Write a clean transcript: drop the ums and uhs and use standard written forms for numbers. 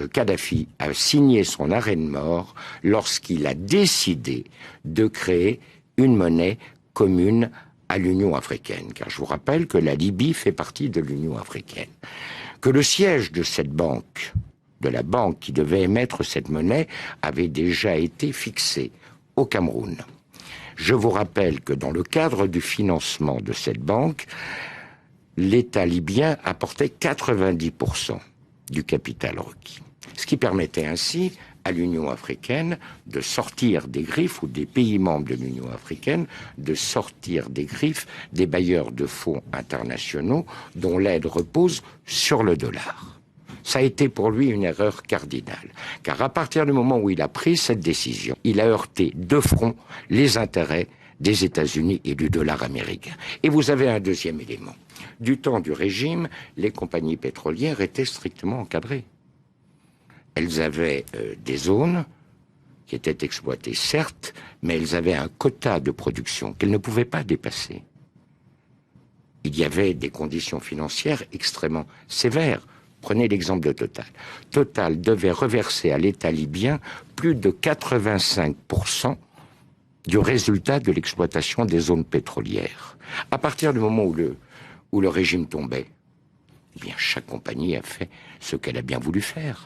Kadhafi a signé son arrêt de mort lorsqu'il a décidé de créer une monnaie commune à l'Union africaine. Car je vous rappelle que la Libye fait partie de l'Union africaine. Que le siège de cette banque, de la banque qui devait émettre cette monnaie, avait déjà été fixé au Cameroun. Je vous rappelle que dans le cadre du financement de cette banque, l'État libyen apportait 90% du capital requis. Ce qui permettait ainsi à l'Union africaine de sortir des griffes, ou des pays membres de l'Union africaine, de sortir des griffes des bailleurs de fonds internationaux dont l'aide repose sur le dollar. Ça a été pour lui une erreur cardinale, car à partir du moment où il a pris cette décision, il a heurté de front les intérêts des États-Unis et du dollar américain. Et vous avez un deuxième élément. Du temps du régime, les compagnies pétrolières étaient strictement encadrées. Elles avaient des zones qui étaient exploitées, certes, mais elles avaient un quota de production qu'elles ne pouvaient pas dépasser. Il y avait des conditions financières extrêmement sévères. Prenez l'exemple de Total. Total devait reverser à l'État libyen plus de 85% du résultat de l'exploitation des zones pétrolières. À partir du moment où le régime tombait, eh bien, chaque compagnie a fait ce qu'elle a bien voulu faire.